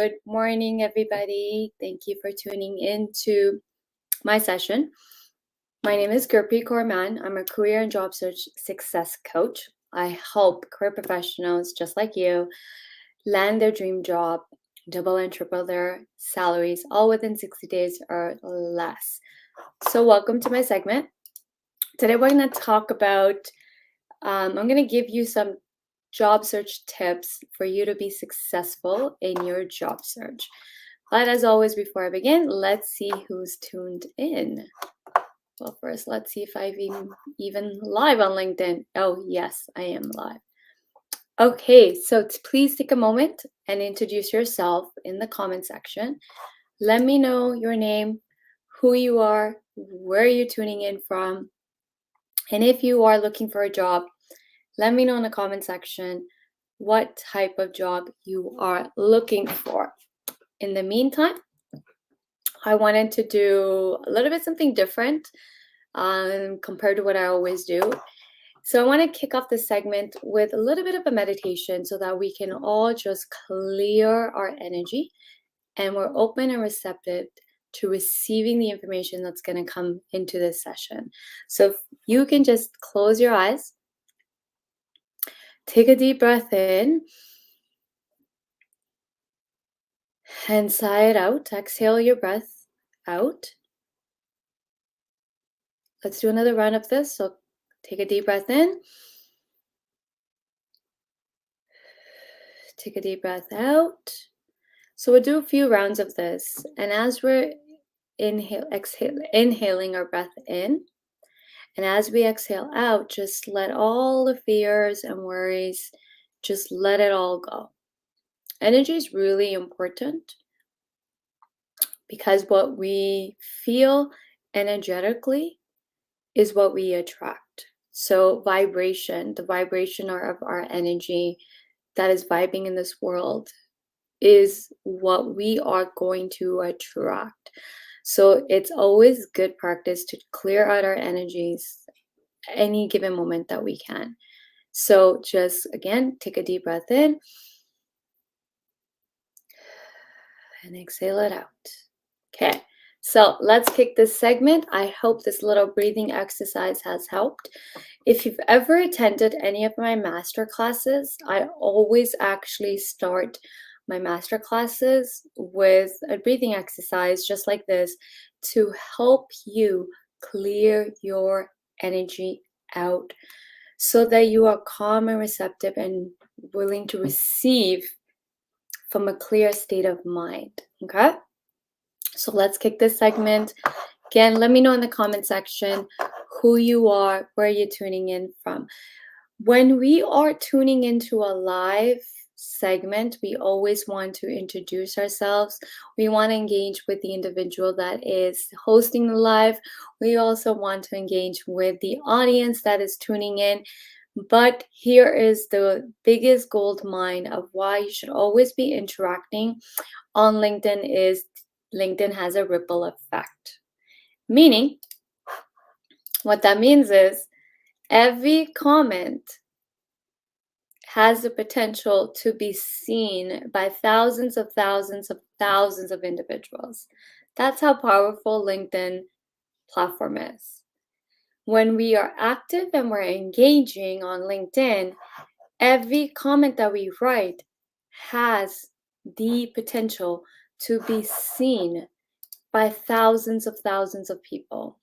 Good morning, everybody. Thank you for tuning in to my session. My name is Gurpreet Kaur. I'm a career and job search success coach. I help career professionals just like you land their dream job, double and triple their salaries, all within 60 days or less. So welcome to my segment. Today we're going to talk about, I'm going to give you some job search tips for you to be successful in your job search. But as always, before I begin, let's see who's tuned in. Well, first, let's see if I'm even live on LinkedIn. Oh, yes, I am live. Okay, so please take a moment and introduce yourself in the comment section. Let me know your name, who you are, where you're tuning in from, and if you are looking for a job, let me know in the comment section what type of job you are looking for. In the meantime, I wanted to do a little bit something different compared to what I always do. So I want to kick off this segment with a little bit of a meditation so that we can all just clear our energy and we're open and receptive to receiving the information that's going to come into this session. So if you can just close your eyes, take a deep breath in and sigh it out. Exhale your breath out. Let's do another round of this. So take a deep breath in. Take a deep breath out. So we'll do a few rounds of this. And as we're inhaling our breath in, and as we exhale out, just let all the fears and worries, just let it all go. Energy is really important because what we feel energetically is what we attract. So vibration, the vibration of our energy that is vibing in this world is what we are going to attract. So it's always good practice to clear out our energies any given moment that we can. So just again, take a deep breath in and exhale it out. Okay, so let's kick this segment. I hope this little breathing exercise has helped. If you've ever attended any of my master classes, I always actually start my master classes with a breathing exercise just like this to help you clear your energy out so that you are calm and receptive and willing to receive from a clear state of mind. Okay, so let's kick this segment. Again, let me know in the comment section who you are, where you're tuning in from. When we are tuning into a live segment, we always want to introduce ourselves. We want to engage with the individual that is hosting the live. We also want to engage with the audience that is tuning in. But here is the biggest gold mine of why you should always be interacting on LinkedIn is LinkedIn has a ripple effect. Meaning, what that means is every comment has the potential to be seen by thousands of individuals. That's how powerful LinkedIn platform is. When we are active and we're engaging on LinkedIn, every comment that we write has the potential to be seen by thousands of people.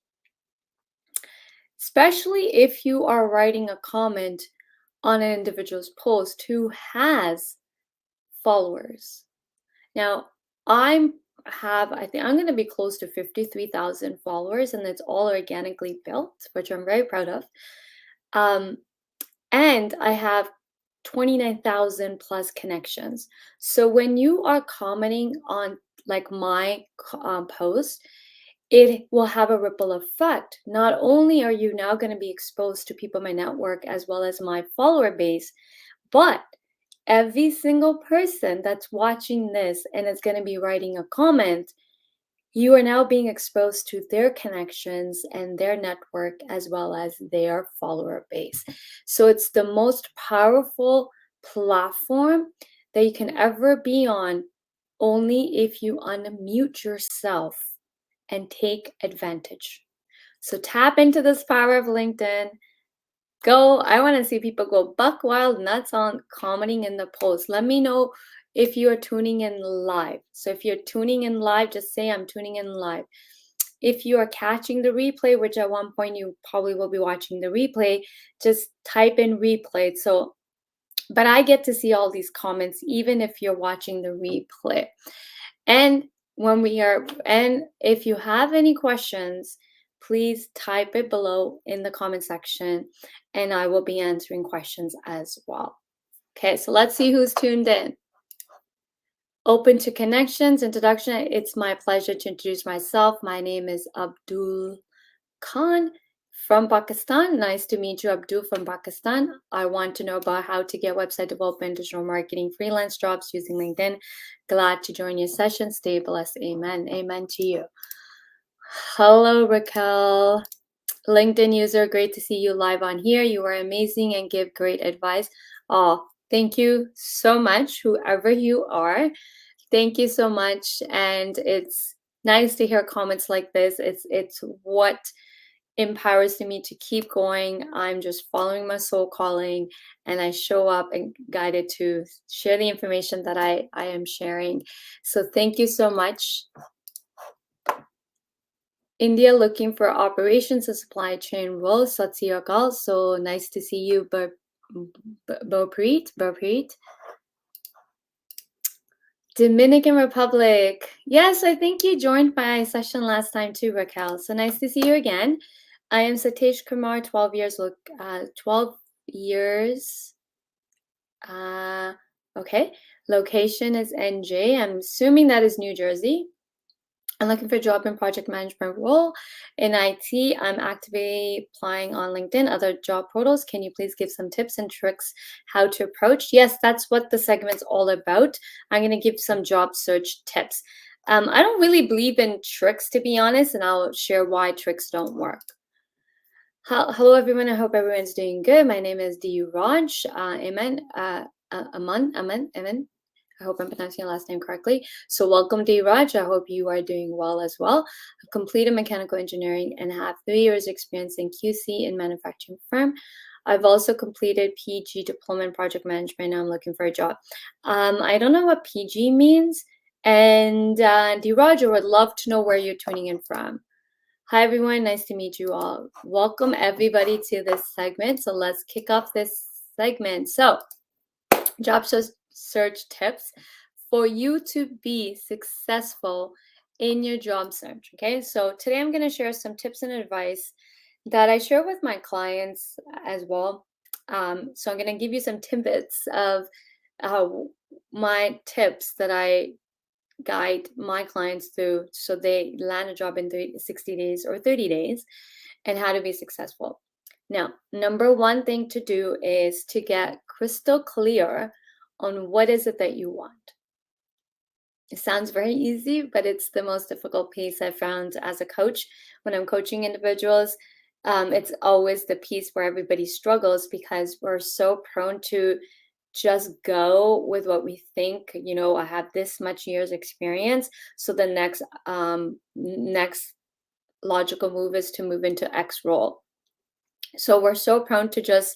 Especially if you are writing a comment on an individual's post who has followers. Now, I think I'm going to be close to 53,000 followers, and it's all organically built, which I'm very proud of. And I have 29,000 plus connections. So when you are commenting on like my post, it will have a ripple effect. Not only are you now going to be exposed to people in my network as well as my follower base, but every single person that's watching this and is going to be writing a comment, you are now being exposed to their connections and their network as well as their follower base. So it's the most powerful platform that you can ever be on only if you unmute yourself and take advantage. So tap into this power of LinkedIn. Go, I want to see people go buck wild nuts on commenting in the post. Let me know if you are tuning in live. So if you're tuning in live, just say I'm tuning in live. If you are catching the replay, which at one point you probably will be watching the replay, just type in replay. So, but I get to see all these comments even if you're watching the replay. And if you have any questions, please type it below in the comment section and I will be answering questions as well. Okay, so let's see who's tuned in. Open to connections, introduction. It's my pleasure to introduce myself. My name is Abdul Khan from Pakistan. Nice to meet you, Abdul from Pakistan. I want to know about how to get website development, digital marketing, freelance jobs using LinkedIn. Glad to join your session. Stay blessed. Amen. Amen to you. Hello, Raquel. LinkedIn user, great to see you live on here. You are amazing and give great advice. Oh, thank you so much, whoever you are. Thank you so much. And it's nice to hear comments like this. It's what empowers me to keep going. I'm just following my soul calling and I show up and guided to share the information that I am sharing. So thank you so much. India looking for operations and supply chain roles. Sat Sri Akal. So nice to see you, Burpreet. Dominican Republic. Yes, I think you joined my session last time too, Raquel. So nice to see you again. I am Satish Kumar, 12 years. Okay. Location is NJ. I'm assuming that is New Jersey. I'm looking for a job in project management role in IT. I'm actively applying on LinkedIn, other job portals. Can you please give some tips and tricks how to approach? Yes, that's what the segment's all about. I'm going to give some job search tips. I don't really believe in tricks, to be honest, and I'll share why tricks don't work. Hello, everyone. I hope everyone's doing good. My name is Diyu Raj. Amen. Amen. I hope I'm pronouncing your last name correctly. So welcome, Raj. I hope you are doing well as well. I've completed mechanical engineering and have 3 years experience in QC in manufacturing firm. I've also completed PG diploma in project management. Now I'm looking for a job. I don't know what PG means. And Raj, I would love to know where you're tuning in from. Hi, everyone. Nice to meet you all. Welcome, everybody, to this segment. So let's kick off this segment. So job search tips for you to be successful in your job search. Okay, so today I'm going to share some tips and advice that I share with my clients as well. So I'm going to give you some tidbits of my tips that I guide my clients through so they land a job in 60 days or 30 days and how to be successful. Now, number one thing to do is to get crystal clear on what is it that you want. It sounds very easy, but it's the most difficult piece I've found as a coach. When I'm coaching individuals, it's always the piece where everybody struggles because we're so prone to just go with what we think. You know, I have this much years experience, so the next logical move is to move into X role. So we're so prone to just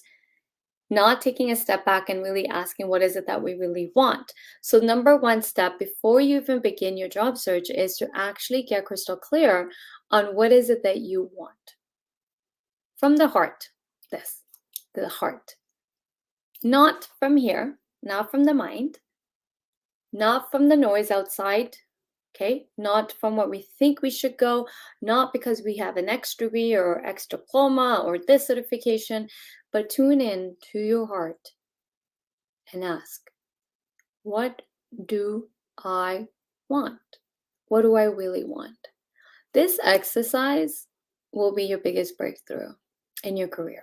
not taking a step back and really asking what is it that we really want. So number one step before you even begin your job search is to actually get crystal clear on what is it that you want. From the heart, the heart. Not from here, not from the mind, not from the noise outside, okay? Not from what we think we should go, not because we have an X degree or X diploma or this certification, but tune in to your heart and ask, what do I want? What do I really want? This exercise will be your biggest breakthrough in your career.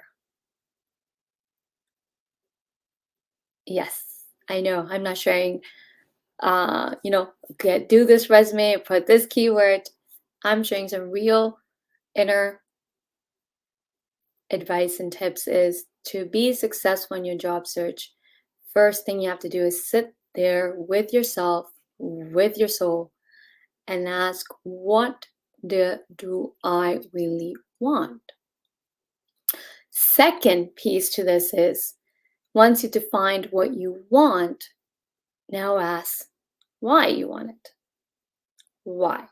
Yes, I know. I'm not sharing, do this resume, put this keyword. I'm sharing some real inner advice and tips is to be successful in your job search. First thing you have to do is sit there with yourself with your soul and ask, what do I really want? Second piece to this is, once you defined what you want, now ask why you want it. Why?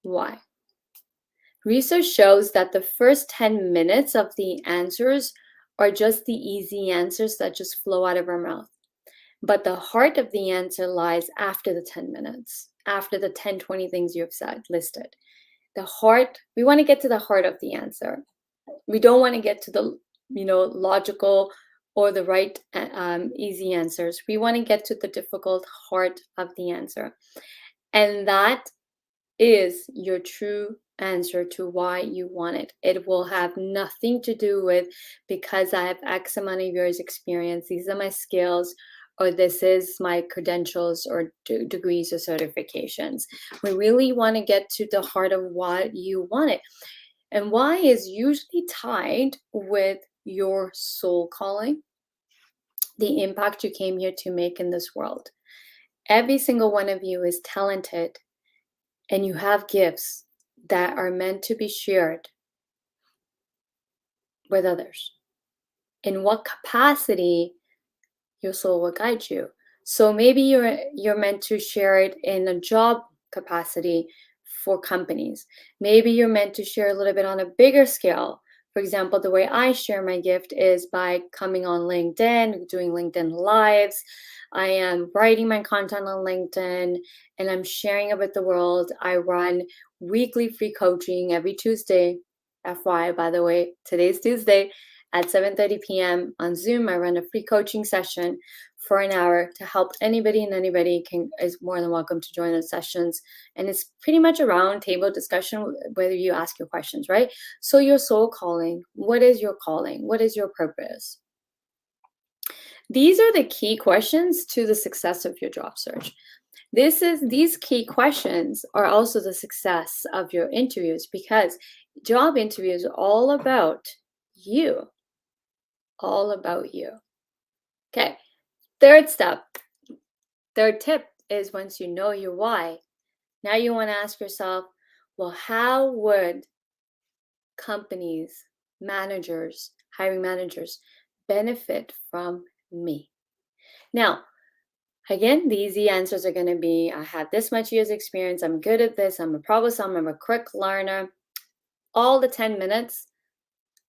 Why? Research shows that the first 10 minutes of the answers are just the easy answers that just flow out of our mouth. But the heart of the answer lies after the 10 minutes, after the 10, 20 things you have said, listed. The heart, we want to get to the heart of the answer. We don't want to get to the, logical or the right, easy answers. We want to get to the difficult heart of the answer. And that is your true answer to why you want it. It will have nothing to do with because I have X amount of years experience, these are my skills, or this is my credentials or degrees or certifications. We really want to get to the heart of why you want it. And why is usually tied with your soul calling, the impact you came here to make in this world. Every single one of you is talented, and you have gifts that are meant to be shared with others. In what capacity your soul will guide you. So maybe you're meant to share it in a job capacity for companies. Maybe you're meant to share a little bit on a bigger scale. For example, the way I share my gift is by coming on LinkedIn, doing LinkedIn Lives. I am writing my content on LinkedIn and I'm sharing it with the world. I run weekly free coaching every Tuesday. FYI, by the way, today's Tuesday at 7:30 p.m. on Zoom. I run a free coaching session for an hour to help anybody, and anybody is more than welcome to join those sessions. And it's pretty much a round table discussion, whether you ask your questions, right? So your soul calling, what is your calling? What is your purpose? These are the key questions to the success of your job search. These key questions are also the success of your interviews, because job interviews are all about you. All about you. Okay, third tip is, once you know your why, now you want to ask yourself, well, how would companies, managers, hiring managers benefit from me? Now, again, the easy answers are going to be, I have this much years experience, I'm good at this, I'm a problem solver, I'm a quick learner. All the 10 minutes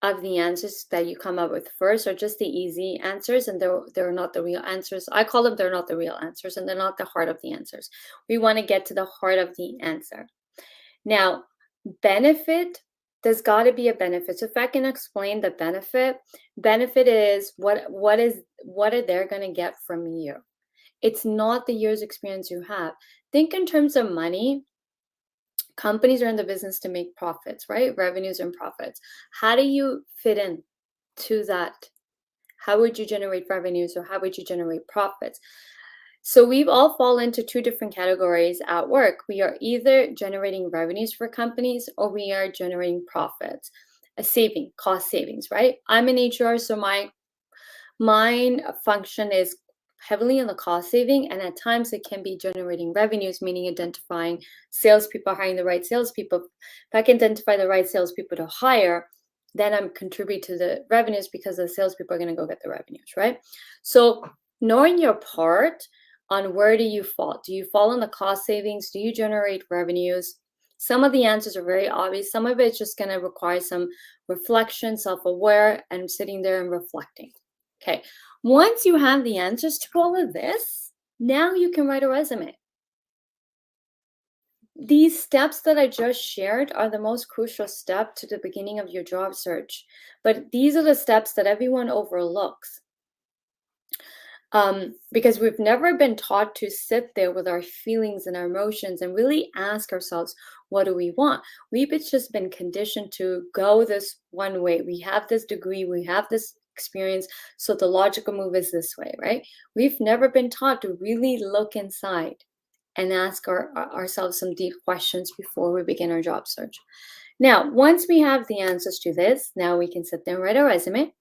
of the answers that you come up with first are just the easy answers, and they're not the real answers. I call them, they're not the real answers, and they're not the heart of the answers. We want to get to the heart of the answer. Now, benefit, there's got to be a benefit. So if I can explain the benefit is what are they going to get from you? It's not the years experience you have. Think in terms of money. Companies are in the business to make profits, right? Revenues and profits. How do you fit in to that? How would you generate revenues, or how would you generate profits? So we've all fall into two different categories at work. We are either generating revenues for companies, or we are generating profits, cost savings, right? I'm in HR, so my function is heavily on the cost saving, and at times it can be generating revenues, meaning identifying salespeople, hiring the right salespeople. If I can identify the right salespeople to hire, then I'm contribute to the revenues, because the salespeople are going to go get the revenues, right? So knowing your part on where do you fall? Do you fall on the cost savings? Do you generate revenues? Some of the answers are very obvious. Some of it's just going to require some reflection, self-aware, and sitting there and reflecting. Okay, once you have the answers to all of this, now you can write a resume. These steps that I just shared are the most crucial step to the beginning of your job search, but these are the steps that everyone overlooks. Because we've never been taught to sit there with our feelings and our emotions and really ask ourselves, what do we want? We've just been conditioned to go this one way. We have this degree, we have this experience, so the logical move is this way, right? We've never been taught to really look inside and ask ourselves some deep questions before we begin our job search. Now, once we have the answers to this, now we can sit there and write a resume.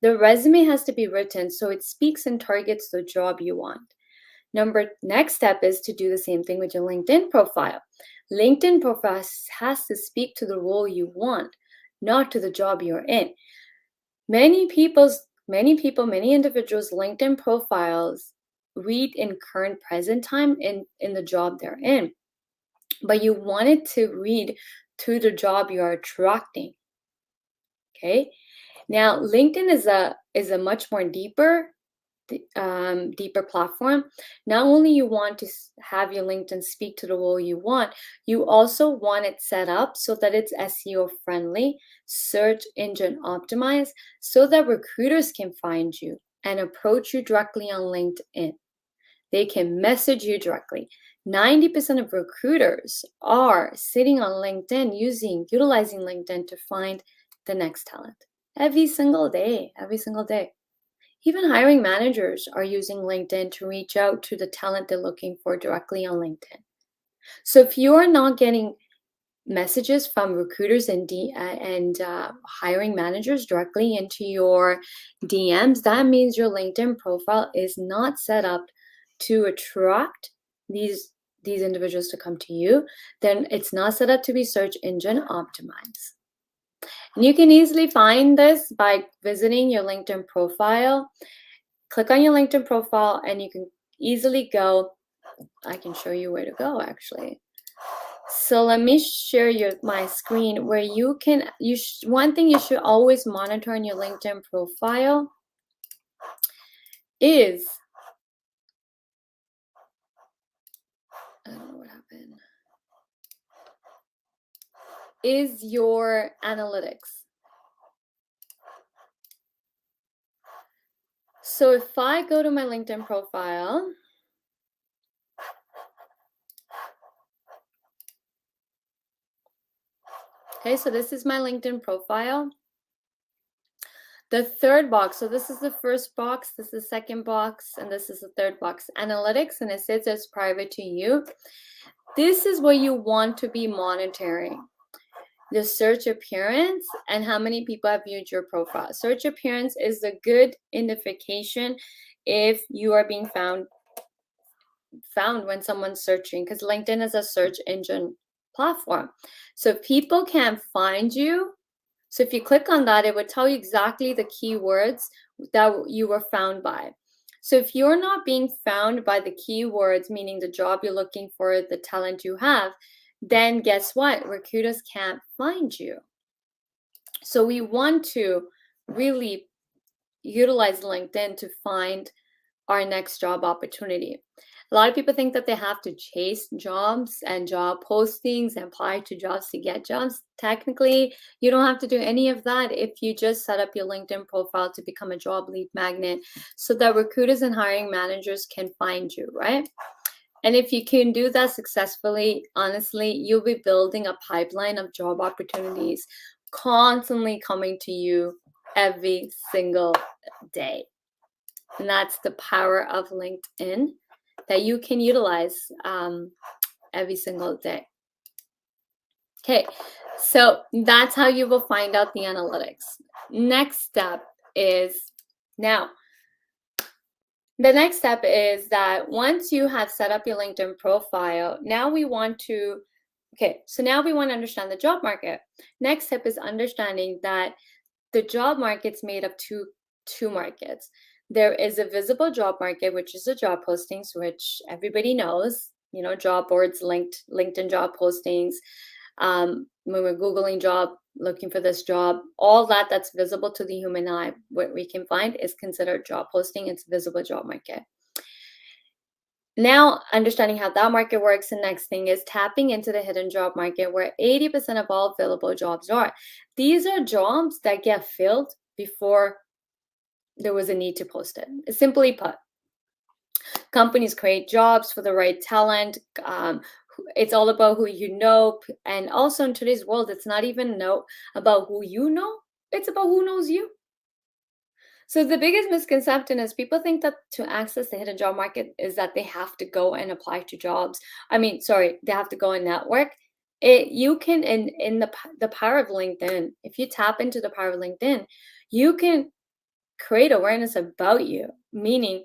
The resume has to be written so it speaks and targets the job you want. Next step is to do the same thing with your LinkedIn profile. LinkedIn profile has to speak to the role you want, not to the job you're in. Many individuals' LinkedIn profiles read in current present time in the job they're in, but you want it to read to the job you're attracting. Okay. Now, LinkedIn is a much more deeper platform. Not only you want to have your LinkedIn speak to the role you want, you also want it set up so that it's SEO friendly, search engine optimized, so that recruiters can find you and approach you directly on LinkedIn. They can message you directly. 90% of recruiters are sitting on LinkedIn utilizing LinkedIn to find the next talent every single day. Even hiring managers are using LinkedIn to reach out to the talent they're looking for directly on LinkedIn. So if you are not getting messages from recruiters and hiring managers directly into your DMs, that means your LinkedIn profile is not set up to attract these individuals to come to you. Then it's not set up to be search engine optimized. And you can easily find this by visiting your LinkedIn profile. Click on your LinkedIn profile and you can easily go. I can show you where to go actually. So let me share my screen where you can, one thing you should always monitor in your LinkedIn profile is, I don't know what happened, is your analytics. So if I go to my LinkedIn profile, okay, so this is my LinkedIn profile. The third box, so this is the first box, this is the second box, and this is the third box, analytics, and it says it's private to you. This is what you want to be monitoring. The search appearance and how many people have viewed your profile. Search appearance is a good indication if you are being found when someone's searching, because LinkedIn is a search engine platform. So people can't find you. So if you click on that, it would tell you exactly the keywords that you were found by. So if you're not being found by the keywords, meaning the job you're looking for, the talent you have, then guess what? Recruiters can't find you. So we want to really utilize LinkedIn to find our next job opportunity. A lot of people think that they have to chase jobs and job postings and apply to jobs to get jobs. Technically, you don't have to do any of that if you just set up your LinkedIn profile to become a job lead magnet so that recruiters and hiring managers can find you, right? And if you can do that successfully, honestly, you'll be building a pipeline of job opportunities constantly coming to you every single day. And that's the power of LinkedIn that you can utilize every single day. Okay, so that's how you will find out the analytics. Next step is now. The next step is that once you have set up your LinkedIn profile, now we want to understand the job market. Next step is understanding that the job market's made of two markets. There is a visible job market, which is the job postings, which everybody knows, job boards, LinkedIn job postings. When we're Googling job, looking for this job, all that's visible to the human eye, what we can find is considered job posting. It's visible job market. Now, understanding how that market works, the next thing is tapping into the hidden job market where 80% of all available jobs are. These are jobs that get filled before there was a need to post it. Simply put, companies create jobs for the right talent. It's all about who you know. And also in today's world, it's not even about who you know. It's about who knows you. So the biggest misconception is people think that to access the hidden job market is that they have to go and apply to jobs. They have to go and network. You can, in the power of LinkedIn, if you tap into the power of LinkedIn, you can create awareness about you, meaning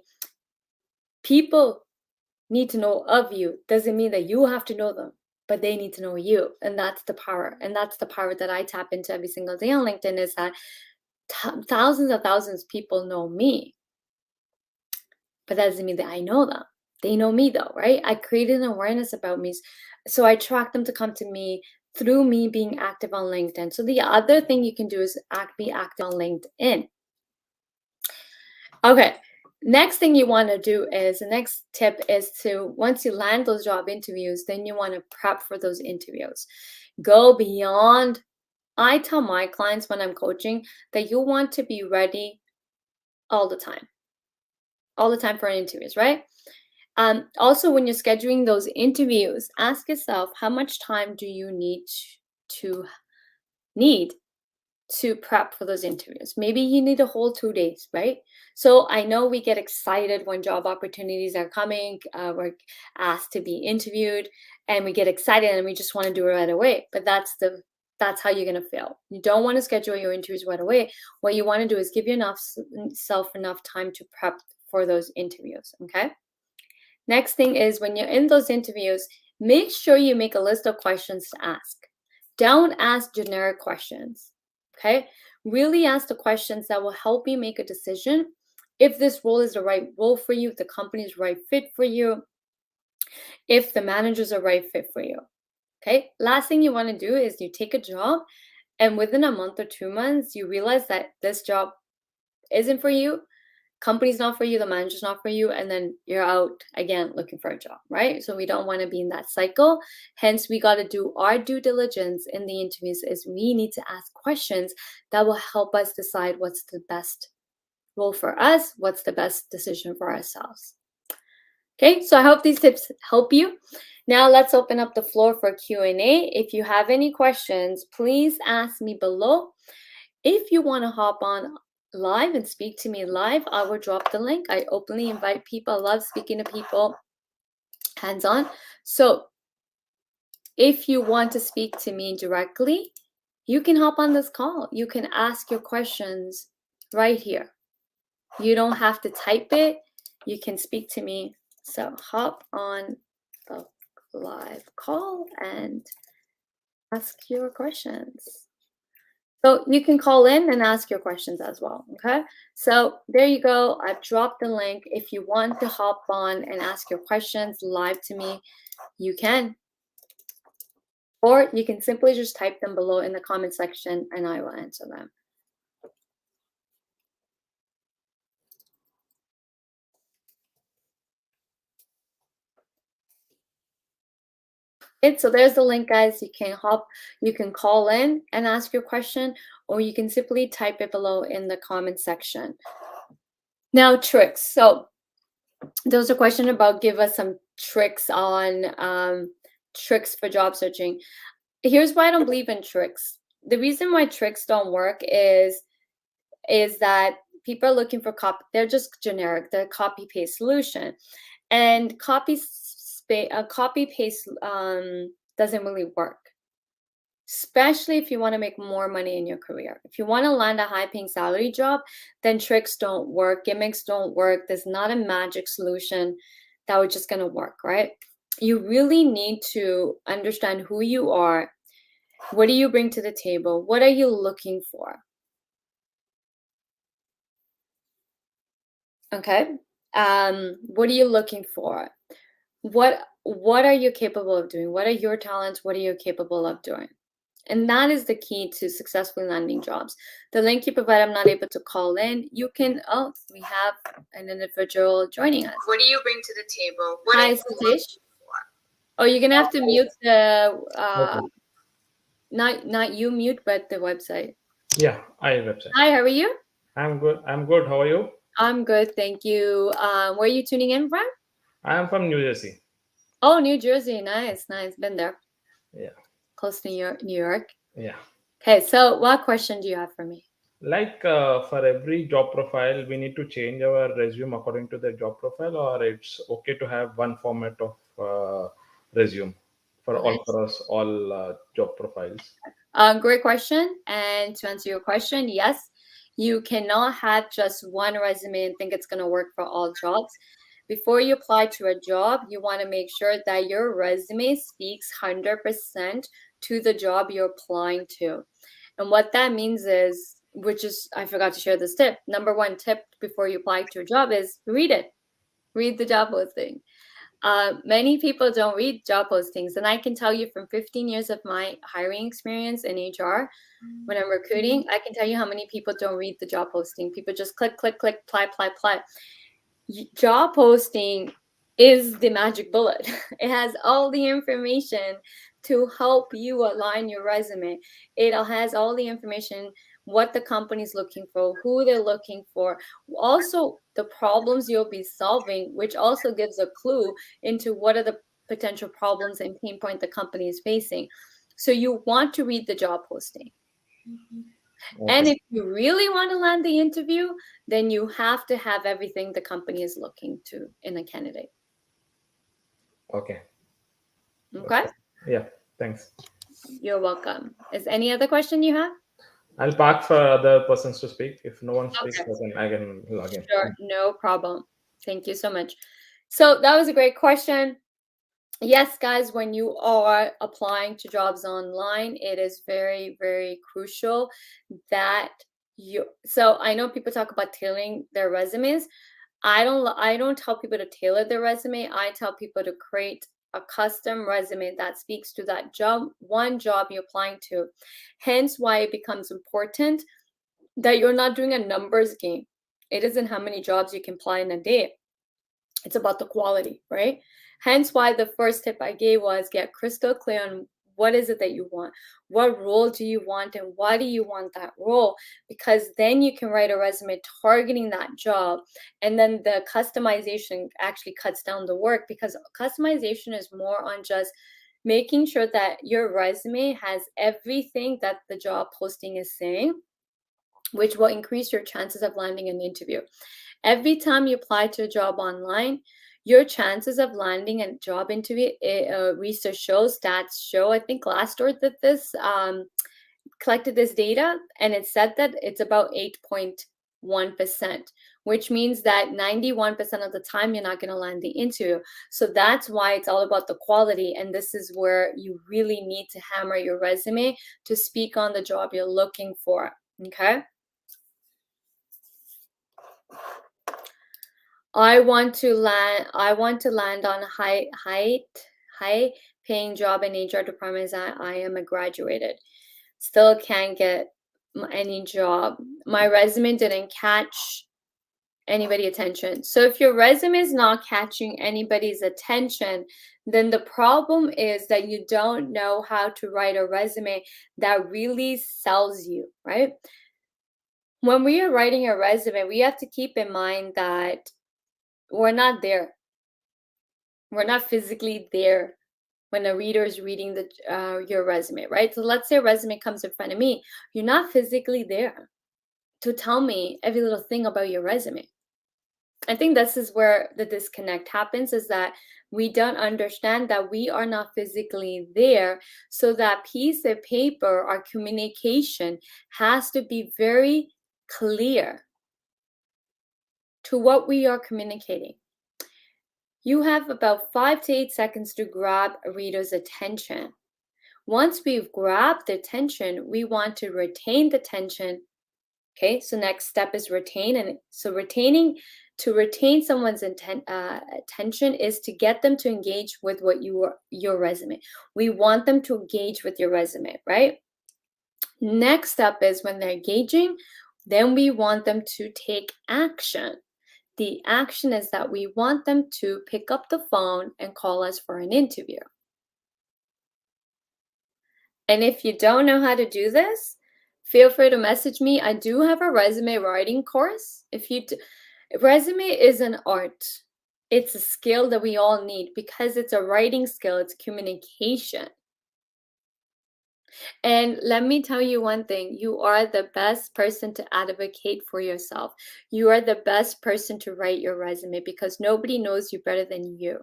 people need to know of you doesn't mean that you have to know them, but they need to know you. And that's the power. And that's the power that I tap into every single day on LinkedIn, is that thousands of thousands of people know me, but that doesn't mean that I know them. They know me though, right? I created an awareness about me. So I attract them to come to me through me being active on LinkedIn. So the other thing you can do is be active on LinkedIn. Okay. Next thing you want to do is, the next tip is to, once you land those job interviews, then you want to prep for those interviews. Go beyond. I tell my clients when I'm coaching that you want to be ready all the time for interviews, right? Also, when you're scheduling those interviews, ask yourself, how much time do you to need to prep for those interviews? Maybe you need a whole 2 days, right? So I know we get excited when job opportunities are coming, we're asked to be interviewed, and we get excited and we just want to do it right away. But that's how you're going to fail. You don't want to schedule your interviews right away. What you want to do is give yourself enough time to prep for those interviews, okay? Next thing is, when you're in those interviews, make sure you make a list of questions to ask. Don't ask generic questions, okay? Really ask the questions that will help you make a decision if this role is the right role for you, if the company is the right fit for you, if the manager's a right fit for you, okay? Last thing you want to do is you take a job and within a month or 2 months, you realize that this job isn't for you, company's not for you, the manager's not for you, and then you're out again looking for a job, right? So we don't want to be in that cycle. Hence, we got to do our due diligence in the interviews, is we need to ask questions that will help us decide what's the best role for us, what's the best decision for ourselves. Okay, so I hope these tips help you. Now let's open up the floor for Q&A. If you have any questions, please ask me below. If you want to hop on live and speak to me live, I will drop the link. I openly invite people. I love speaking to people hands-on. So if you want to speak to me directly, you can hop on this call. You can ask your questions right here. You don't have to type it. You can speak to me. So hop on the live call and ask your questions. So you can call in and ask your questions as well, okay? So there you go. I've dropped the link. If you want to hop on and ask your questions live to me, you can. Or you can simply just type them below in the comment section and I will answer them. So there's the link, guys. You can call in and ask your question, or you can simply type it below in the comment section. Now, tricks. So there was a question about, give us some tricks on tricks for job searching. Here's why I don't believe in tricks. The reason why tricks don't work is that people are looking for copy. They're just generic. They're copy paste solution, and copy paste doesn't really work, especially if you want to make more money in your career. If you want to land a high-paying salary job, then tricks don't work, gimmicks don't work. There's not a magic solution that was just going to work, right? You really need to understand who you are. What do you bring to the table? What are you looking for? Okay. What are you looking for? What are you capable of doing? What are your talents? What are you capable of doing? And that is the key to successfully landing jobs. The link you provide, I'm not able to call in. You can, we have an individual joining us. What do you bring to the table? Hi, Satish. Oh, you're gonna have to mute the, Okay. not you mute, but the website. Yeah, I website. Hi, how are you? I'm good. I'm good. How are you? I'm good, thank you. Where are you tuning in from? I am from New Jersey. Oh, New Jersey, nice. Been there. Yeah. Close to New York. Yeah. Okay, so what question do you have for me? Like for every job profile, we need to change our resume according to the job profile, or it's okay to have one format of resume for us all job profiles. Great question. And to answer your question, yes, you cannot have just one resume and think it's going to work for all jobs. Before you apply to a job, you want to make sure that your resume speaks 100% to the job you're applying to. And what that means is, which is, I forgot to share this tip. Number one tip before you apply to a job is read it. Read the job posting. Many people don't read job postings. And I can tell you from 15 years of my hiring experience in HR, when I'm recruiting, I can tell you how many people don't read the job posting. People just click, click, click, apply. Job posting is the magic bullet. It has all the information to help you align your resume. It has all the information, what the company's looking for, who they're looking for, also the problems you'll be solving, which also gives a clue into what are the potential problems and pain point the company is facing. So you want to read the job posting. And if you really want to land the interview, then you have to have everything the company is looking to in a candidate. Okay. Okay? Yeah, thanks. You're welcome. Is any other question you have? I'll park for other persons to speak. If no one speaks, then I can log in. Sure, no problem. Thank you so much. So that was a great question. Yes, guys, when you are applying to jobs online, it is very, very crucial that you, so I know people talk about tailoring their resumes. I don't tell people to tailor their resume. I tell people to create a custom resume that speaks to that job, one job you're applying to. Hence why it becomes important that you're not doing a numbers game. It isn't how many jobs you can apply in a day. It's about the quality, right? Hence why the first tip I gave was get crystal clear on what is it that you want? What role do you want and why do you want that role? Because then you can write a resume targeting that job. And then the customization actually cuts down the work, because customization is more on just making sure that your resume has everything that the job posting is saying, which will increase your chances of landing an interview. Every time you apply to a job online, your chances of landing a job interview, research shows, stats show, I think Glassdoor did this, collected this data, and it said that it's about 8.1%, which means that 91% of the time you're not going to land the interview. So that's why it's all about the quality, and this is where you really need to hammer your resume to speak on the job you're looking for, okay? I want to land on a high paying job in HR departments. I am a graduated. Still can't get any job. My resume didn't catch anybody's attention. So if your resume is not catching anybody's attention, then the problem is that you don't know how to write a resume that really sells you, right? When we are writing a resume, we have to keep in mind that we're not there. We're not physically there when a reader is reading your resume, right? So let's say a resume comes in front of me. You're not physically there to tell me every little thing about your resume. I think this is where the disconnect happens, is that we don't understand that we are not physically there. So that piece of paper, our communication, has to be very clear to what we are communicating. You have about 5 to 8 seconds to grab a reader's attention. Once we've grabbed the attention, we want to retain the attention. Okay, so next step is retain. And so to retain someone's attention is to get them to engage with your resume. We want them to engage with your resume, right? Next step is when they're engaging, then we want them to take action. The action is that we want them to pick up the phone and call us for an interview. And if you don't know how to do this, feel free to message me. I do have a resume writing course. Resume is an art. It's a skill that we all need because it's a writing skill. It's communication. And let me tell you one thing, you are the best person to advocate for yourself. You are the best person to write your resume because nobody knows you better than you.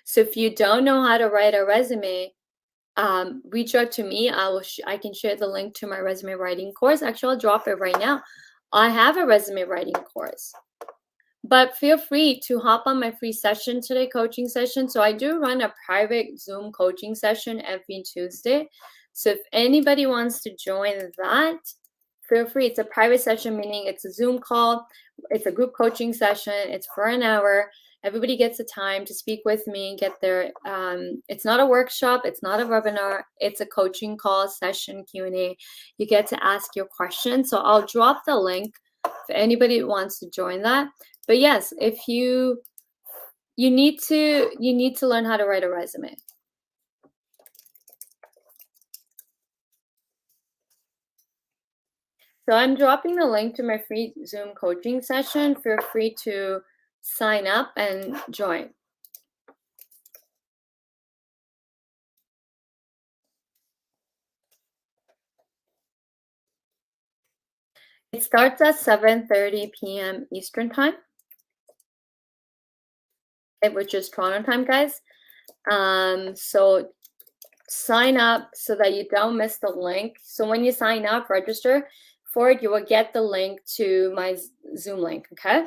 So if you don't know how to write a resume, reach out to me. I can share the link to my resume writing course. Actually, I'll drop it right now. I have a resume writing course. But feel free to hop on my free session today, coaching session. So I do run a private Zoom coaching session every Tuesday. So if anybody wants to join that, feel free. It's a private session, meaning it's a Zoom call. It's a group coaching session. It's for an hour. Everybody gets the time to speak with me, get their, it's not a workshop. It's not a webinar. It's a coaching call session, Q&A. You get to ask your questions. So I'll drop the link if anybody wants to join that. But yes, if you need to learn how to write a resume. So I'm dropping the link to my free Zoom coaching session. Feel free to sign up and join. It starts at 7:30 p.m. Eastern time, which is Toronto time, guys. So sign up so that you don't miss the link. So when you sign up, register for it, you will get the link to my Zoom link, okay?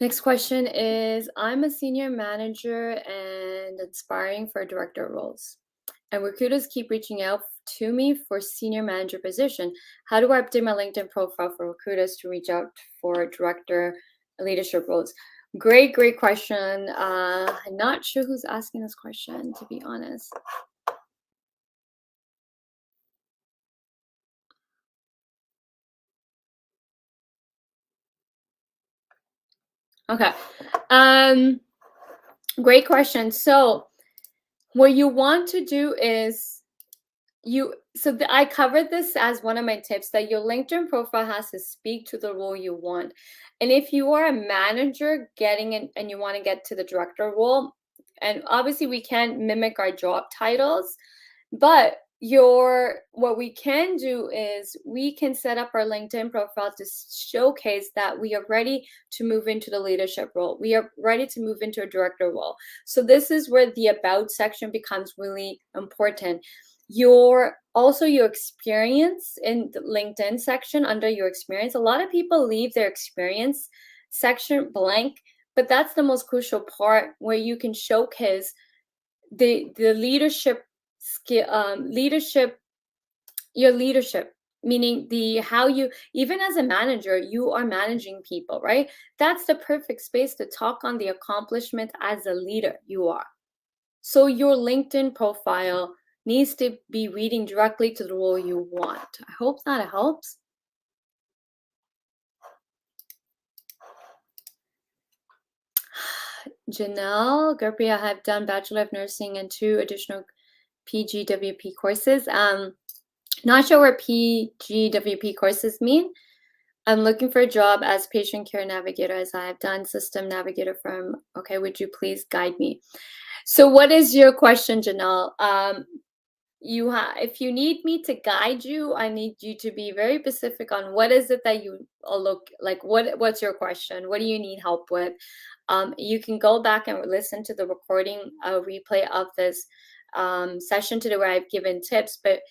Next question is, I'm a senior manager and aspiring for director roles, and recruiters keep reaching out to me for senior manager position. How do I update my LinkedIn profile for recruiters to reach out for director leadership roles? Great question. I'm not sure who's asking this question, to be honest. Okay. Great question. So what you want to do is I covered this as one of my tips, that your LinkedIn profile has to speak to the role you want. And if you are a manager getting in and you want to get to the director role, and obviously we can't mimic our job titles, but what we can do is we can set up our LinkedIn profile to showcase that we are ready to move into the leadership role. We are ready to move into a director role. So this is where the about section becomes really important. Your experience in the LinkedIn section, under your experience. A lot of people leave their experience section blank, but that's the most crucial part, where you can showcase the leadership skill, your leadership, meaning how you, even as a manager, you are managing people, right? That's the perfect space to talk on the accomplishment as a leader you are. So your LinkedIn profile needs to be reading directly to the role you want. I hope that helps. Janelle Gerpy, I have done Bachelor of Nursing and 2 additional PGWP courses. Not sure what PGWP courses mean. I'm looking for a job as patient care navigator, as I have done system navigator from. Okay, would you please guide me? So what is your question, Janelle? If you need me to guide you, I need you to be very specific on what is it that you look like. What's your question? What do you need help with? You can go back and listen to the recording, replay of this session today, where I've given tips. But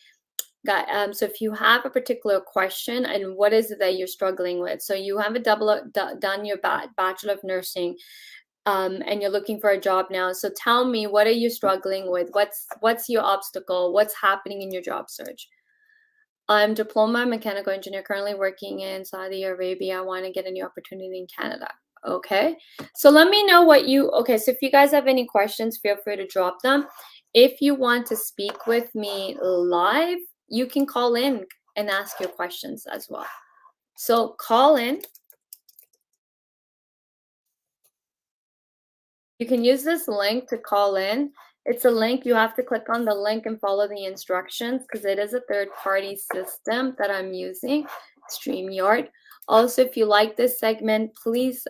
so if you have a particular question, and what is it that you're struggling with? So you have done your Bachelor of Nursing, and you're looking for a job now. So tell me, what are you struggling with? What's your obstacle? What's happening in your job search? I'm diploma mechanical engineer, currently working in Saudi Arabia. I want to get a new opportunity in Canada. Okay, so let me know so if you guys have any questions, feel free to drop them. If you want to speak with me live, you can call in and ask your questions as well. So call in. You can use this link to call in. It's a link. You have to click on the link and follow the instructions, because it is a third-party system that I'm using, StreamYard. Also, if you like this segment, please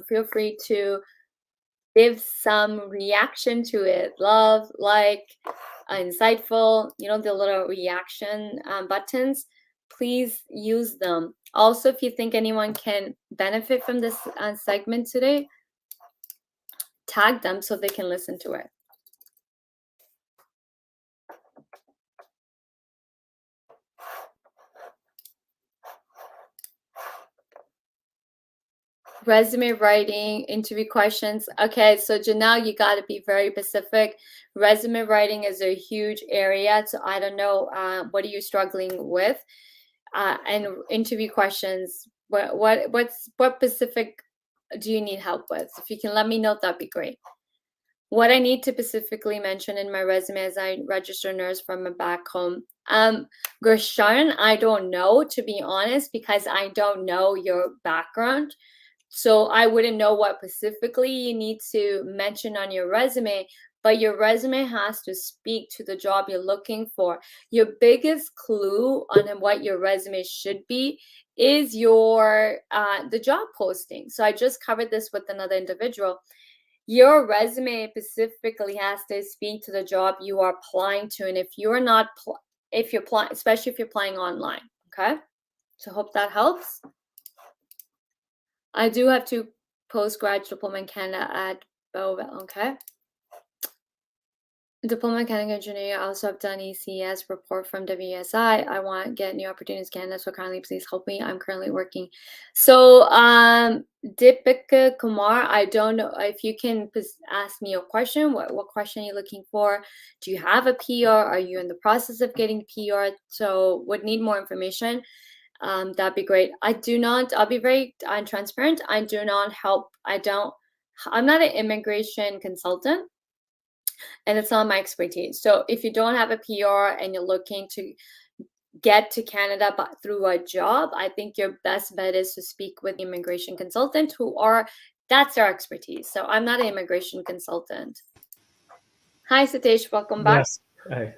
feel free to give some reaction to it. Love, like, insightful, the little reaction buttons. Please use them. Also, if you think anyone can benefit from this segment today, tag them so they can listen to it. Resume writing, interview questions. Okay, so Janelle, you got to be very specific. Resume writing is a huge area, so I don't know what are you struggling with, and interview questions. What specific do you need help with? If you can let me know, that'd be great. What I need to specifically mention in my resume as I registered nurse from back home. Gershawn, I don't know, to be honest, because I don't know your background. So I wouldn't know what specifically you need to mention on your resume, but your resume has to speak to the job you're looking for. Your biggest clue on what your resume should be is your the job posting. So I just covered this with another individual. Your resume specifically has to speak to the job you are applying to, and if you're not, if you're applying, especially if you're applying online, okay. So hope that helps. I do have 2 postgraduate diploma in Canada at Bowville, okay. Diploma in Mechanical Engineering. I also have done ECS report from WSI. I want to get new opportunities in Canada, so kindly please help me. I'm currently working. So Deepika Kumar, I don't know if you can ask me a question. What question are you looking for? Do you have a PR? Are you in the process of getting PR? So would need more information. That'd be great. I'll be very transparent. I do not help. I'm not an immigration consultant, and it's not my expertise. So if you don't have a PR and you're looking to get to Canada but through a job, I think your best bet is to speak with the immigration consultant that's their expertise. So I'm not an immigration consultant. Hi, Satish, welcome back. Yes.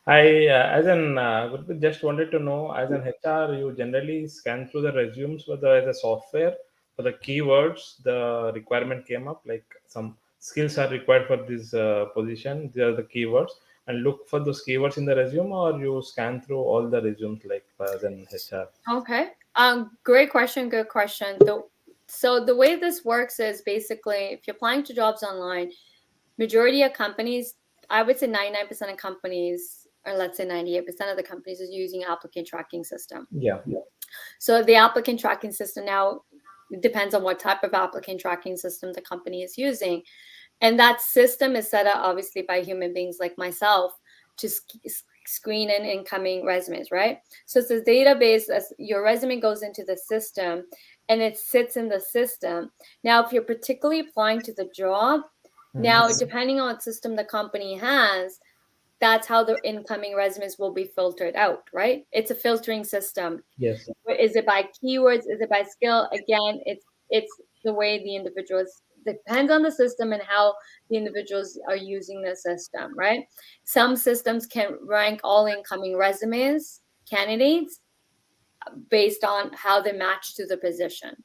I as an Gurpreet, just wanted to know, as an HR, you generally scan through the resumes with the software for the keywords. The requirement came up, like some skills are required for this position. They are the keywords, and look for those keywords in the resume, or you scan through all the resumes like as an HR. Okay. Great question. Good question. So the way this works is basically if you're applying to jobs online, majority of companies, I would say 99% of companies, or let's say 98% of the companies, is using applicant tracking system. Yeah. So the applicant tracking system now depends on what type of applicant tracking system the company is using. And that system is set up obviously by human beings like myself to screen in incoming resumes, right? So it's a database, as your resume goes into the system and it sits in the system. Now, if you're particularly applying to the job, now depending on what system the company has, that's how the incoming resumes will be filtered out, right? It's a filtering system. Yes. Is it by keywords? Is it by skill? Again, it's the way the individuals, depends on the system and how the individuals are using the system, right? Some systems can rank all incoming resumes, candidates, based on how they match to the position.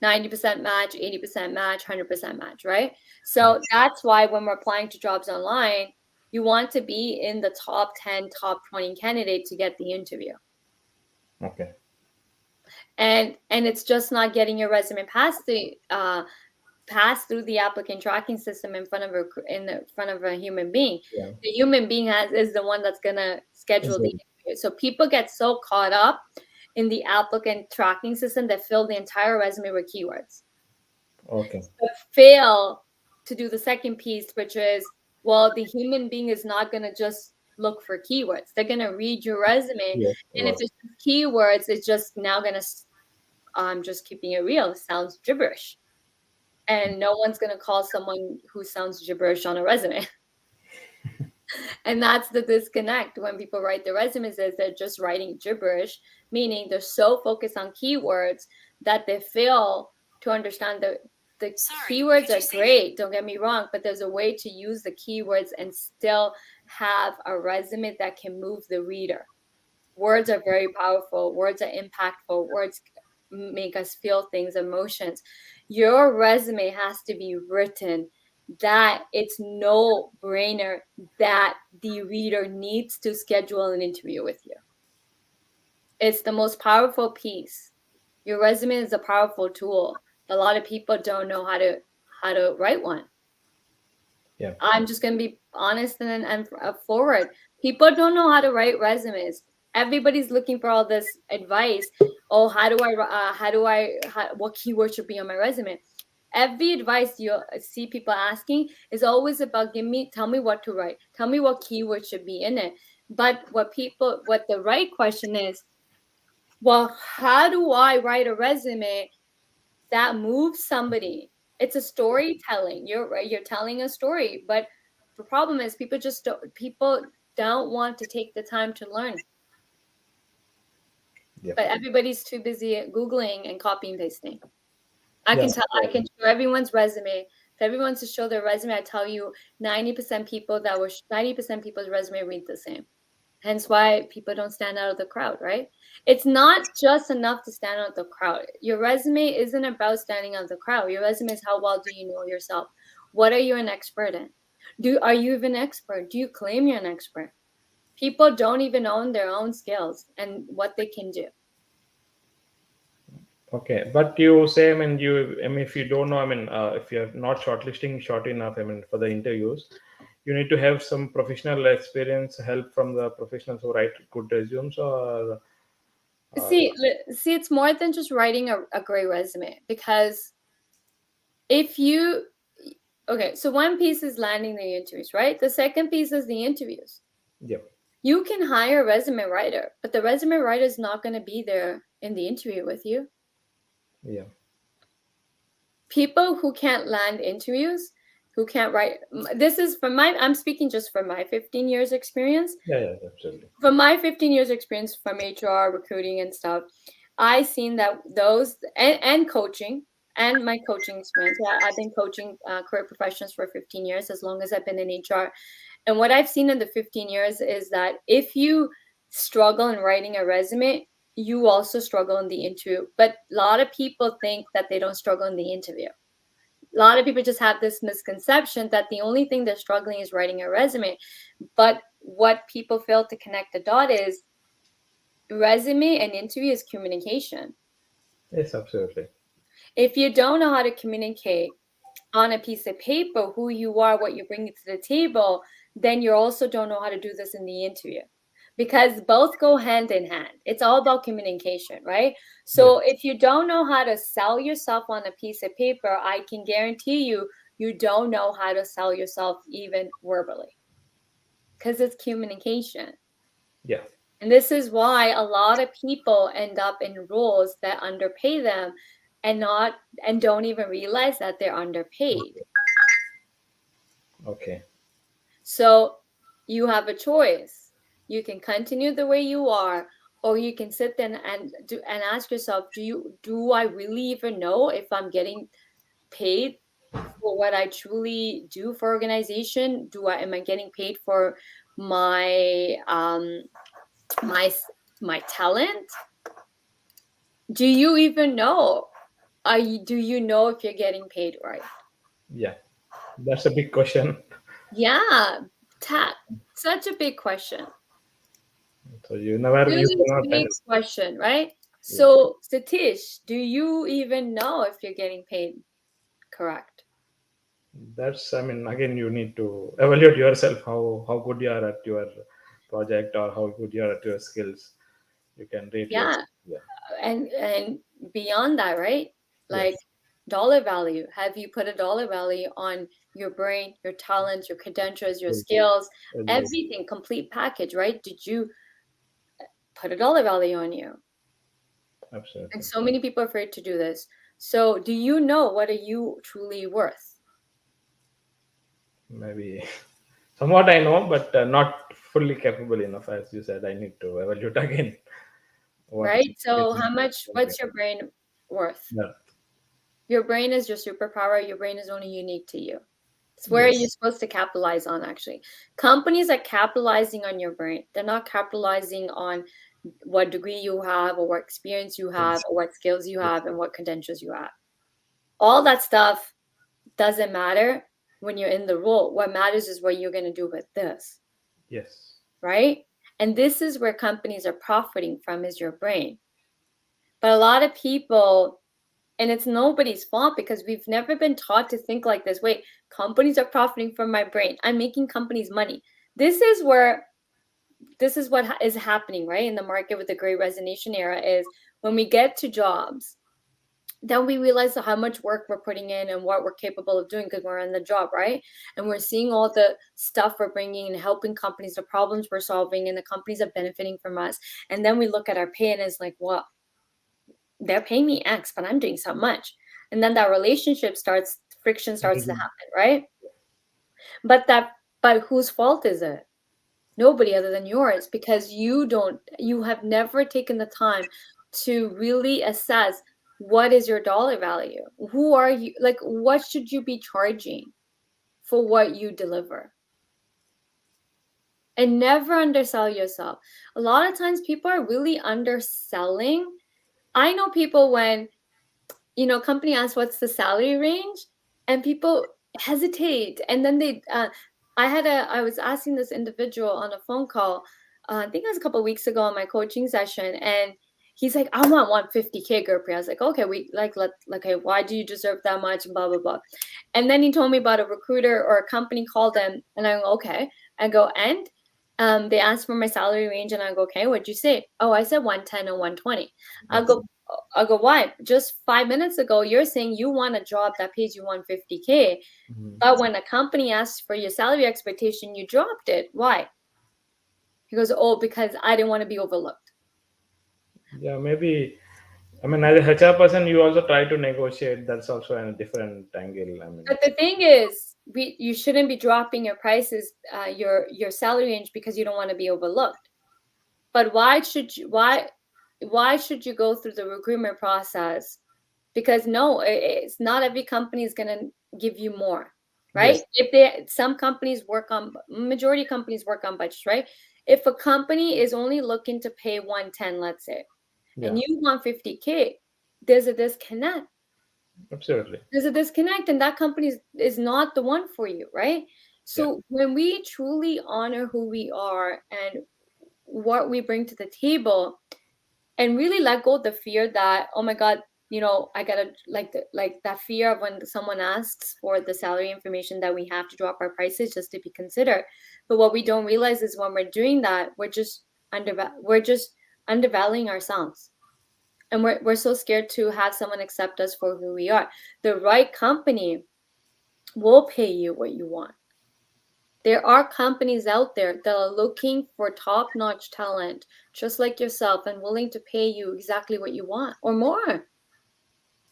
90% match, 80% match, 100% match, right? So that's why when we're applying to jobs online, you want to be in the top 10, top 20 candidate to get the interview. Okay. And it's just not getting your resume past through the applicant tracking system in front of a human being. Yeah. The human being is the one that's gonna schedule the interview. So people get so caught up in the applicant tracking system that fill the entire resume with keywords. Okay. But fail to do the second piece, which is, well, the human being is not gonna just look for keywords. They're gonna read your resume, and if it's keywords, it's just now gonna. I'm just keeping it real. It sounds gibberish, and no one's gonna call someone who sounds gibberish on a resume. And that's the disconnect when people write their resumes, is they're just writing gibberish, meaning they're so focused on keywords that they fail to understand the keywords are great, don't get me wrong, but there's a way to use the keywords and still have a resume that can move the reader. Words are very powerful. Words are impactful. Words make us feel things, emotions. Your resume has to be written that it's no brainer that the reader needs to schedule an interview with you. It's the most powerful piece. Your resume is a powerful tool. A lot of people don't know how to write one. Yeah. I'm just going to be honest and forward. People don't know how to write resumes. Everybody's looking for all this advice. Oh, what keyword should be on my resume? Every advice you see people asking is always about tell me what to write. Tell me what keyword should be in it. But what the right question is, well, how do I write a resume that moves somebody? It's a storytelling. You're telling a story, but the problem is people don't want to take the time to learn. Yep. But everybody's too busy Googling and copying and pasting. I Yes. can show everyone's resume. If everyone to show their resume, I tell you 90% people's resume read the same. Hence why people don't stand out of the crowd, right? It's not just enough to stand out of the crowd. Your resume isn't about standing out of the crowd. Your resume is how well do you know yourself? What are you an expert in? Are you even an expert? Do you claim you're an expert? People don't even own their own skills and what they can do. Okay, but you say, if you don't know, if you're not shortlisting short enough, for the interviews, you need to have some professional experience, help from the professionals who write good resumes, or See, it's more than just writing a great resume, because so one piece is landing the interviews, right? The second piece is the interviews. yeah, You can hire a resume writer, but the resume writer is not going to be there in the interview with you. yeah. People who can't land interviews, who can't write, this is I'm speaking just from my 15 years experience. Yeah, absolutely. From my 15 years experience from HR, recruiting and stuff, I seen that those and coaching and my coaching experience. I've been coaching career professionals for 15 years, as long as I've been in HR. And what I've seen in the 15 years is that if you struggle in writing a resume, you also struggle in the interview. But a lot of people think that they don't struggle in the interview. A lot of people just have this misconception that the only thing they're struggling is writing a resume. But what people fail to connect the dot is resume and interview is communication. Yes, absolutely. If you don't know how to communicate on a piece of paper who you are, what you're bringing to the table, then you also don't know how to do this in the interview, because both go hand in hand. It's all about communication, right? So if you don't know how to sell yourself on a piece of paper, I can guarantee you don't know how to sell yourself even verbally, because it's communication. Yeah. And this is why a lot of people end up in roles that underpay them and don't even realize that they're underpaid. Okay. So you have a choice. You can continue the way you are, or you can sit there and ask yourself, do I really even know if I'm getting paid for what I truly do for organization? Am I getting paid for my my talent? Do you even know? Do you know if you're getting paid right? Yeah, that's a big question. Yeah, such a big question. So you cannot Big question, right? So, Satish, do you even know if you're getting paid correct? That's, again, you need to evaluate yourself, how good you are at your project, or how good you are at your skills. You can rate yourself. Yeah. And beyond that, right? Like dollar value. Have you put a dollar value on your brain, your talents, your credentials, your skills, everything, complete package, right? Did you put a dollar value on you? Absolutely. And so many people are afraid to do this. So do you know what are you truly worth? Maybe somewhat I know, but not fully capable enough. As you said, I need to evaluate again. Right? So what's your brain worth? Yeah. Your brain is your superpower. Your brain is only unique to you. It's where you're supposed to capitalize on, actually. Companies are capitalizing on your brain. They're not capitalizing on what degree you have, or what experience you have, or what skills you have, and what credentials you have. All that stuff doesn't matter when you're in the role. What matters is what you're going to do with this. Yes. Right? And this is where companies are profiting from, is your brain. But a lot of people, and it's nobody's fault, because we've never been taught to think like this. Wait, companies are profiting from my brain. I'm making companies money. This is where this is what is happening, right, in the market with the Great Resignation era is when we get to jobs, then we realize how much work we're putting in and what we're capable of doing because we're in the job, right? And we're seeing all the stuff we're bringing and helping companies, the problems we're solving, and the companies are benefiting from us. And then we look at our pay and it's like, well, they're paying me X, but I'm doing so much. And then that relationship friction starts to happen, right? But whose fault is it? Nobody other than yours, because you have never taken the time to really assess what is your dollar value. Who are you? Like, what should you be charging for what you deliver? And never undersell yourself. A lot of times people are really underselling. I know people when, company asks what's the salary range and people hesitate. And then I was asking this individual on a phone call, I think it was a couple of weeks ago on my coaching session, and he's like, I want 150K, Gurpreet. I was like, okay, okay, why do you deserve that much? And blah, blah, blah. And then he told me about a recruiter or a company called him, and I go, okay. I go, and they asked for my salary range, and I go, okay, what'd you say? Oh, I said 110 or 120. I'll go, why? Just 5 minutes ago, you're saying you want a job that pays you 150K. But when a company asks for your salary expectation, you dropped it. Why? He goes, oh, because I didn't want to be overlooked. Yeah, maybe. I mean, as a HR person, you also try to negotiate. That's also a different angle. I mean, but the thing is, you shouldn't be dropping your prices, your salary range, because you don't want to be overlooked. But why should you go through the recruitment process? Because no, it's not every company is going to give you more, right? Yes. Majority of companies work on budgets, right? If a company is only looking to pay 110, let's say, and you want 50K, there's a disconnect. Absolutely. There's a disconnect, and that company is not the one for you, right? So when we truly honor who we are and what we bring to the table, and really let go of the fear that, oh my God, I gotta like that fear of when someone asks for the salary information that we have to drop our prices just to be considered. But what we don't realize is when we're doing that, we're just undervaluing ourselves. And we're so scared to have someone accept us for who we are. The right company will pay you what you want. There are companies out there that are looking for top-notch talent, just like yourself, and willing to pay you exactly what you want or more.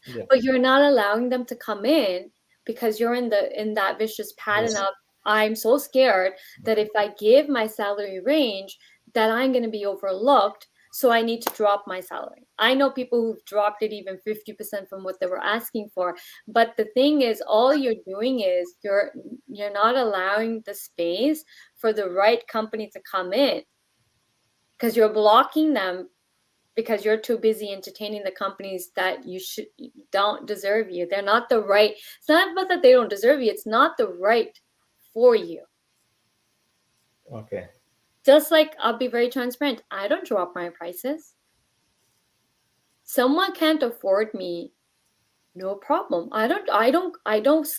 Yeah. But you're not allowing them to come in because you're in that vicious pattern of, I'm so scared that if I give my salary range, that I'm going to be overlooked. So I need to drop my salary. I know people who've dropped it even 50% from what they were asking for. But the thing is, all you're doing is you're not allowing the space for the right company to come in, because you're blocking them because you're too busy entertaining the companies that don't deserve you. They're not the right. It's not about that they don't deserve you. It's not the right for you. Okay. Just like, I'll be very transparent. I don't drop my prices. Someone can't afford me, no problem. I don't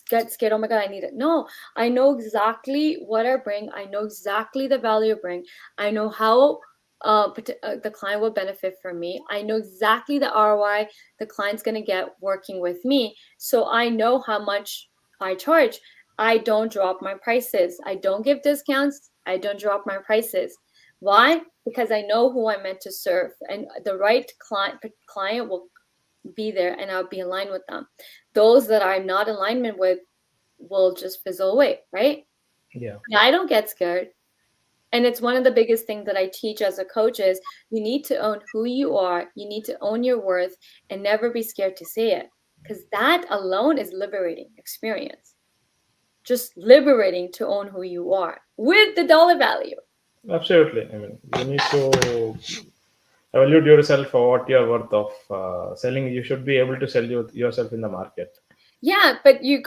get scared. Oh my God, I need it. No, I know exactly what I bring. I know exactly the value I bring. I know how the client will benefit from me. I know exactly the ROI the client's going to get working with me. So I know how much I charge. I don't drop my prices. I don't give discounts. I don't drop my prices. Why? Because I know who I'm meant to serve, and the right client will be there, and I'll be aligned with them. Those that I'm not in alignment with will just fizzle away, right? Yeah. I don't get scared. And it's one of the biggest things that I teach as a coach is you need to own who you are. You need to own your worth and never be scared to say it, because that alone is liberating experience. Just liberating to own who you are with the dollar value. Absolutely. I mean, you need to evaluate yourself for what you're worth of selling. You should be able to sell yourself in the market. Yeah, but you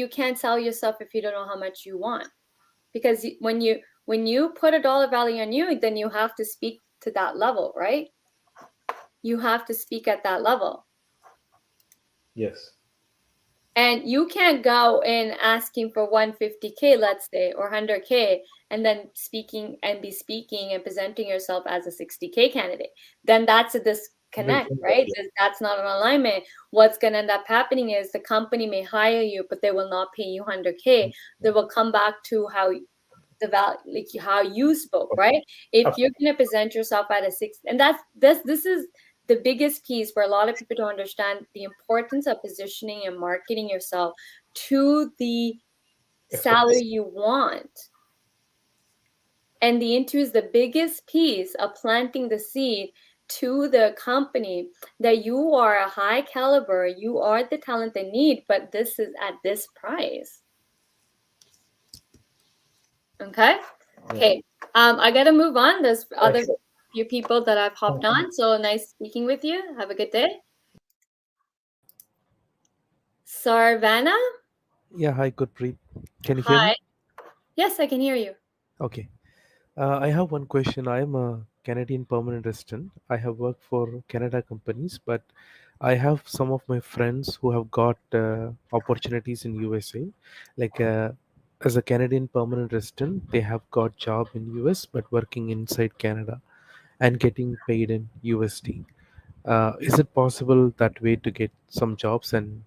can't sell yourself if you don't know how much you want. Because when you put a dollar value on you, then you have to speak to that level, right? You have to speak at that level. Yes. And you can't go in asking for 150K, let's say, or 100K, and then speaking and presenting yourself as a 60K candidate. Then that's a disconnect, right? That's not an alignment. What's going to end up happening is the company may hire you, but they will not pay you 100K. They will come back to how the value, like how you spoke, right? If you're going to present yourself at a 6, and this is the biggest piece where a lot of people don't understand the importance of positioning and marketing yourself to the salary you want. And the interview is the biggest piece of planting the seed to the company that you are a high caliber, you are the talent they need, but this is at this price. Okay. I gotta move on. There's other few people that I've hopped on. So nice speaking with you. Have a good day. Sarvana? Yeah, hi, Gurpreet. Can you hear me? Yes, I can hear you. Okay. I have one question. I am a Canadian permanent resident. I have worked for Canada companies, but I have some of my friends who have got opportunities in USA. Like as a Canadian permanent resident, they have got job in US, but working inside Canada and getting paid in USD. Is it possible that way to get some jobs? And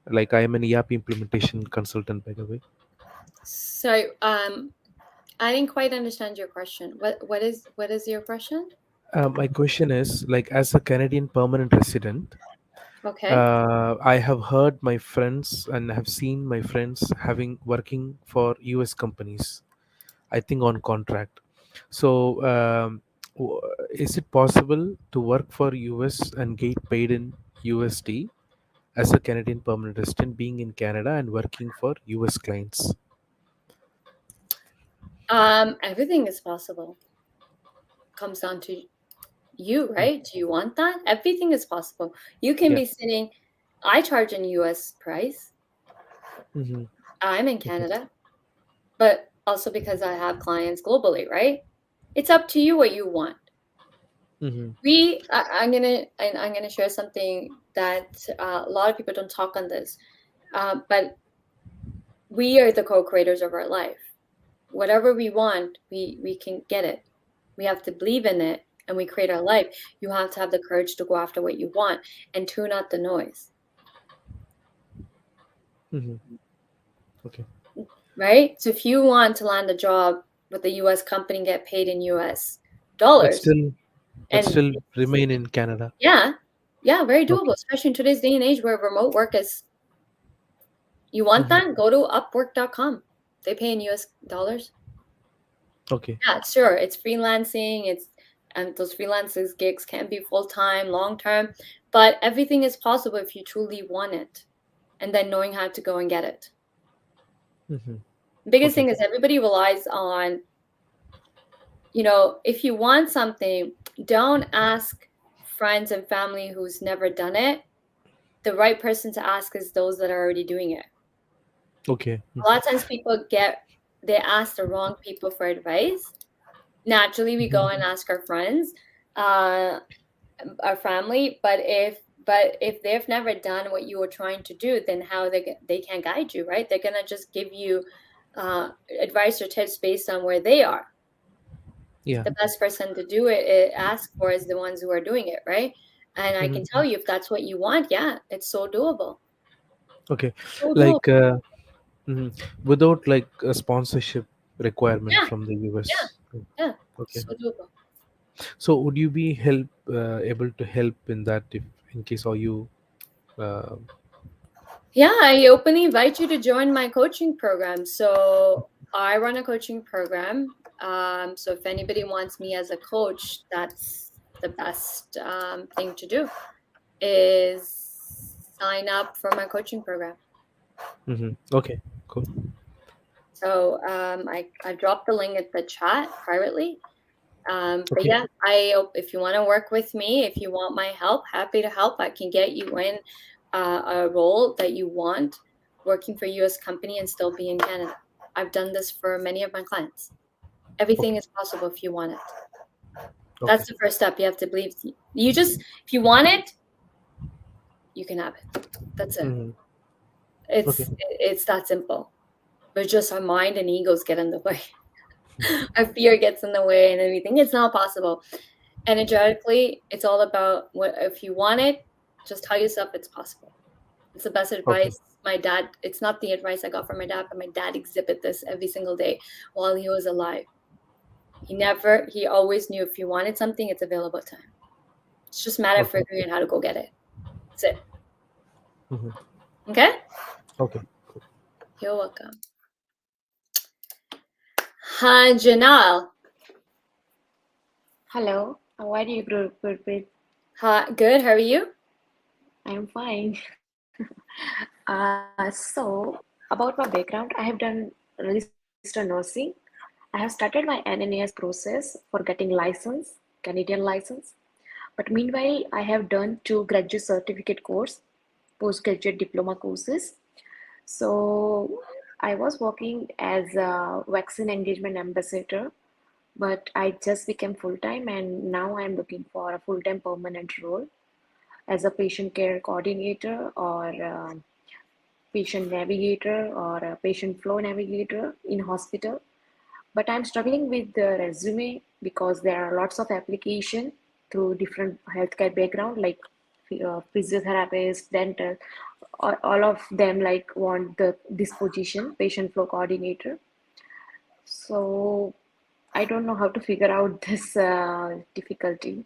like I am an ERP implementation consultant, by the way. So, I didn't quite understand your question. What is your question? My question is, like, as a Canadian permanent resident, Okay. I have heard my friends and have seen my friends having working for US companies, I think on contract. So, is it possible to work for US and get paid in USD as a Canadian permanent resident, being in Canada and working for US clients? Everything is possible. Comes down to you, right? Do you want that? Everything is possible. You can be sitting. I charge in US price. Mm-hmm. I'm in Canada, but also because I have clients globally, right? It's up to you what you want. Mm-hmm. I'm gonna share something that a lot of people don't talk on this, but we are the co-creators of our life. Whatever we want, we can get it. We have to believe in it, and we create our life. You have to have the courage to go after what you want and tune out the noise. Mm-hmm. Okay. Right? So if you want to land a job with a US company and get paid in US dollars, But still remain in Canada. Yeah, very doable, especially in today's day and age where remote work is. You want that? Go to Upwork.com. They pay in US dollars. Okay. Yeah, sure. It's freelancing. And those freelancers gigs can be full-time, long-term, but everything is possible if you truly want it, and then knowing how to go and get it. Biggest thing is everybody relies on, if you want something, don't ask friends and family who's never done it. The right person to ask is those that are already doing it. Okay. A lot of times people they ask the wrong people for advice. Naturally, we go and ask our friends, our family, but if they've never done what you were trying to do, then how they can guide you, right? They're gonna just give you advice or tips based on where they are. Yeah. The best person to do it ask for is the ones who are doing it, right? And I can tell you, if that's what you want, yeah, it's so doable. Okay. So Like doable. without like a sponsorship requirement from the US. Yeah. Okay. So doable. So would you be able to help in that if in case or you Yeah, I openly invite you to join my coaching program. So I run a coaching program. So if anybody wants me as a coach, that's the best thing to do is sign up for my coaching program. Okay, cool. So I dropped the link at the chat privately. But yeah, if you want to work with me, if you want my help, happy to help. I can get you in a role that you want, working for a US company and still be in Canada. I've done this for many of my clients. Everything is possible if you want it. That's the first step. You have to believe. If you want it, you can have it. That's it. It's that simple. But just our mind and egos get in the way. Our fear gets in the way, and then we think it's not possible. Energetically, it's all about what if you want it, just tell yourself it's possible. It's the best advice. My dad, it's not the advice I got from my dad, but my dad exhibit this every single day while he was alive. He always knew if you wanted something, it's available to him. It's just a matter of figuring out how to go get it. That's it. Okay? Okay. You're welcome. Hi, Janelle. Hello, how are you, Gurpreet? Hi, good. How are you? I'm fine. So, about my background, I have done registered nursing. I have started my NNAS process for getting license, Canadian license. But meanwhile, I have done 2 graduate certificate course, postgraduate diploma courses. So, I was working as a vaccine engagement ambassador, but I just became full-time and now I'm looking for a full-time permanent role as a patient care coordinator or patient navigator or a patient flow navigator in hospital. But I'm struggling with the resume because there are lots of application through different healthcare background like physiotherapist, dental, all of them like want this position, patient flow coordinator. So I don't know how to figure out this difficulty.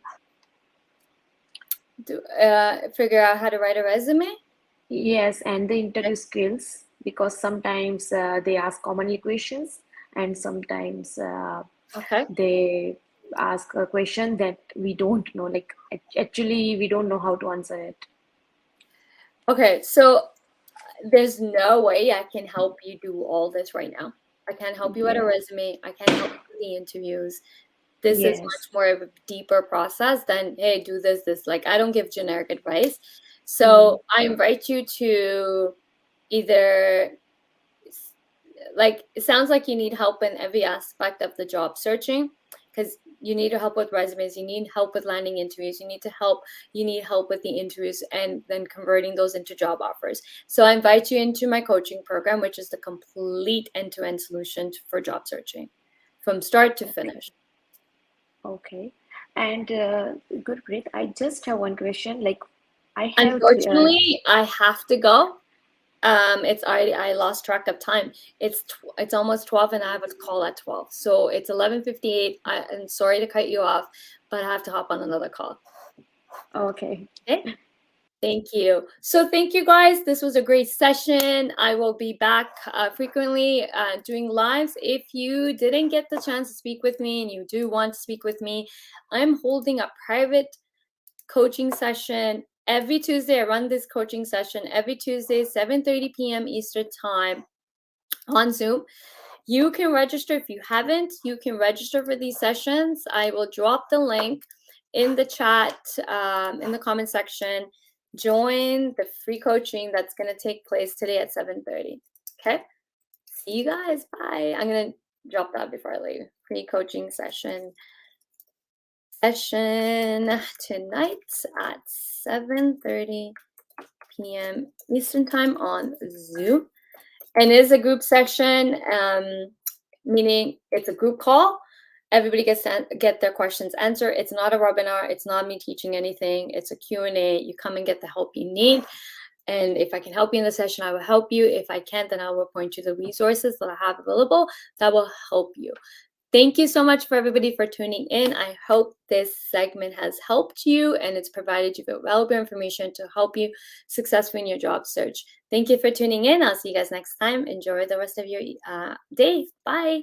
Figure out how to write a resume? Yes, and the interview skills, because sometimes they ask commonly questions and sometimes Okay. they ask a question that we don't know, like actually we don't know how to answer it. Okay, so there's no way I can help you do all this right now. I can't help you with a resume. I can't help you with the interviews. This is much more of a deeper process than, hey, do this. Like, I don't give generic advice. So I invite you to either, like, it sounds like you need help in every aspect of the job searching, because you need help with resumes, you need help with landing interviews, you need help with the interviews and then converting those into job offers. So I invite you into my coaching program, which is the complete end-to-end solution for job searching from start to finish. Okay. And Gurpreet, I just have one question. Like, Unfortunately, I have to go. I lost track of time. It's almost 12 and I have a call at 12. So it's 11:58. I'm sorry to cut you off, but I have to hop on another call. Okay. Thank you. So thank you guys. This was a great session. I will be back frequently doing lives. If you didn't get the chance to speak with me and you do want to speak with me, I'm holding a private coaching session every Tuesday. I run this coaching session every Tuesday, 7:30 p.m. Eastern time on Zoom. You can register. If you haven't, you can register for these sessions. I will drop the link in the chat, in the comment section. Join the free coaching that's going to take place today at 7:30. Okay? See you guys. Bye. I'm going to drop that before I leave. Free coaching session tonight at 7:30 p.m. Eastern time on Zoom. And it is a group session, meaning it's a group call. Everybody gets to get their questions answered. It's not a webinar. It's not me teaching anything. It's a Q&A. You come and get the help you need. And if I can help you in the session, I will help you. If I can't, then I will point you to the resources that I have available that will help you. Thank you so much for everybody for tuning in. I hope this segment has helped you and it's provided you with valuable information to help you successfully in your job search. Thank you for tuning in. I'll see you guys next time. Enjoy the rest of your day. Bye.